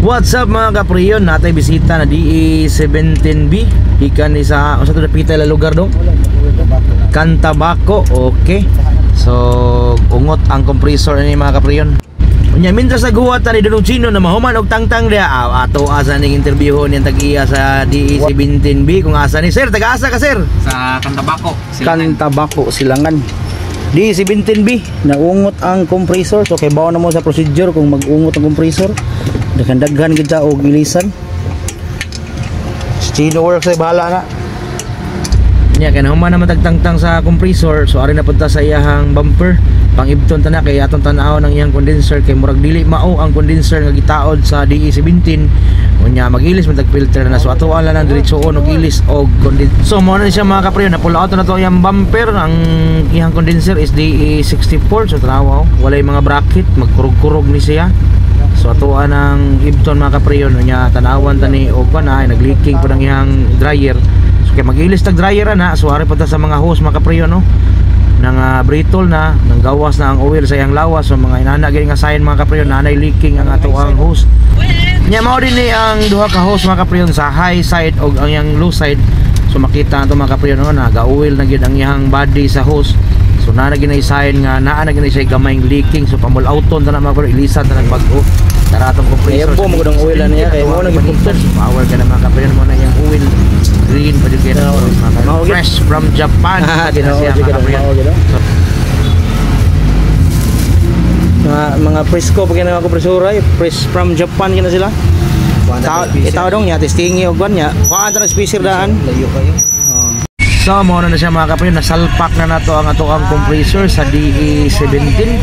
What's up mga kapriyon? Natay bisita na DE17B. Ikan ni sa to napita la lugar dong? Cantabaco. Okay. So ungot ang compressor ni mga kapriyon. Unya minta sa guwat ni Donong Chino na mahuman og tangtang dia. Ato asa ning interview ni tag-iya sa DE17B kung asa ni sir, taga-asa ka sir? Sa Cantabaco. Cantabaco, Silangan. DE17B, naungot ang compressor. So kay bawo na mo sa procedure kung mag-ungot ang compressor. Daghan kita og ilisan. Chino works ay bahala na. Nya kay nahuman naman tagtangtang sa compressor. So ari na punta sa iyahang bumper. Pang-ibton ta na kay atong tan-aw ng iyang condenser kay murag dili mao ang condenser nga gitaod sa DE17. Unya magilis man tag-filter na, so ato ala nang diretsoon og ilis og condenser. So mo na siya mga kapriyo, na pull out na to iyang bumper. Ang iyang condenser is DE64. So tanaw walay mga bracket, magkurog-kurog ni siya. So atuan ang ibton mga kapriyo, nya tanawan tani og na nag-leaking po ng iyang dryer. So kay magilis tag dryer na, so ari pa ta sa mga hose mga kapriyo no. Nang brittle na, nang gawas na ang oil sa iyang lawas. So mga inana gini nga sign mga kapriyo, nanay leaking ang ato ang hose. Nya mao din ni ang duha ka hose mga kapriyo sa high side og ang iyang low side. So makita ato mga kapriyo no, naga-oil na gid ang iyang body sa hose. So na gini sign nga naa na gini siya gamayng leaking. So pamul auton ta na mga kapriyo, ilisan ta nang bag-o. Tara atong compressor. Ayan po mo ang oil na niya kay mo nang gipupton. Power ka na mga kapriyo mo na yung oil. Green pa dito na fresh from Japan. Mga Frisco pag mga kompresor ay fresh from Japan kina sila. Itaw dong nya testingi og nya. Kuan ta spacer daan. Layo kayo. So mo na siya mga kapriyo, nasalpak na nato ang ato ang compressor sa DE17.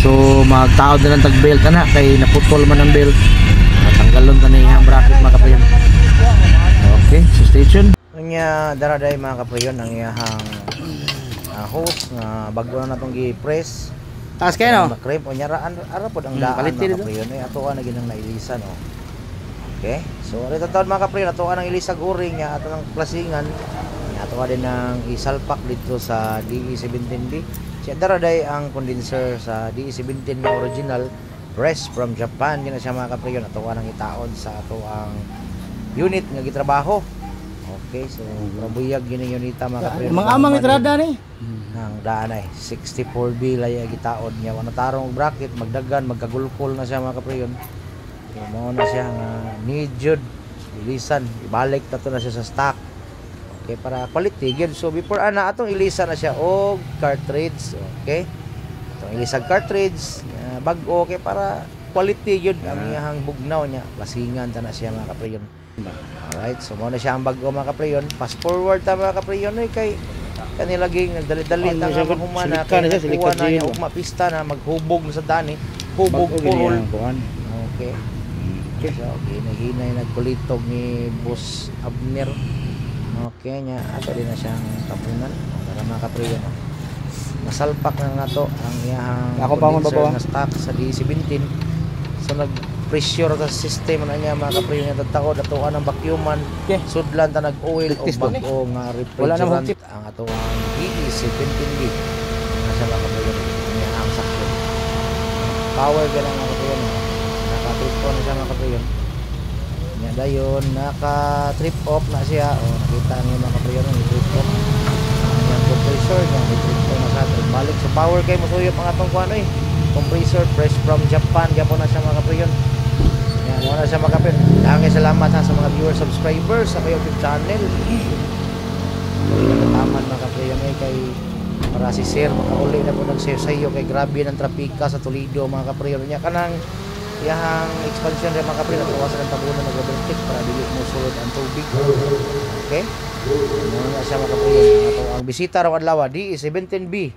So magtaod na lang tag belt na kay naputol man ang belt. Natanggalon ta na iyang bracket mga kapriyo. Okay, so stay tuned. Nya daraday mga kapriyo ang iyang hose nga bago na natong gi-press. Taas kayo no? Makrep o nya ara pod ang daan mga kapriyo. Ato ka na ginang nailisan no. Okay, so ari tatawd mga kapriyo, ato ka nang ilisag uring nya ato nang klasingan. Ato ka din nang isalpak dito sa DE17B. Siya daraday ang condenser sa DE17 na original, fresh from Japan gina siya mga kapriyo. Ato ka nang itaod sa ato ang unit nga gitrabaho. Okay, so rabuyag gini unita mga kapriyo. Mga amang itrada ni. Nang daan ay 64B laya gitaod niya. Wala tarong bracket, magdagan, magkagulkol na siya mga kapriyo. So mao na siya nga need jud ilisan, ibalik na to na siya sa stock. Okay, para quality gyud. So before ana atong ilisan na siya og cartridge. Okay, atong ilisag cartridge bag-o okay para quality gyud ang iyang bugnaw niya. Lasingan ta na siya mga kapriyo. Alright, so muna siya ang bago mga kapriyon. Fast forward ta mga kapriyon kay kanilaging nagdali-dali ta nga mahumana kay kuha na niya ug mapista na maghubog sa dani, hubog purol. Okay. So hinay nagkulitog ni Boss Abner. Okay nya ato din na siyang tapunan para mga kapriyon. Nasalpak na nato ang iyang ako pa mo babawa na stock sa D17. So pressure sa system na niya mga kapriyo niya tataod atuan ang vacuuman. Okay. Sudlan ta nag-oil o bag-o nga refrigerant ang atuang DE17B na siya mga kapriyo niya ang sakto. Power gana mga kapriyo naka-trip on na siya mga kapriyo niya dayon naka-trip off na siya o nakita niyo mga kapriyo ni trip off ang compressor niya trip on na siya balik sa power kay musuyop ang atong kuan compressor fresh from Japan gyapon na siya mga kapriyo. Muna siya makapit. Daghang salamat sa mga viewers, subscribers sa YouTube channel. Taman mga kapriyo kay para si Sir makauli na po nag-share sa iyo kay grabe ng trapika sa Toledo mga kapriyo niya kanang iyang expansion rin mga kapriyo nabawasan ng tabunan ng overtake para dili mo sulod ang tubig. Okay? Muna siya mga kapriyo. Ang bisita raw adlaw DE17B.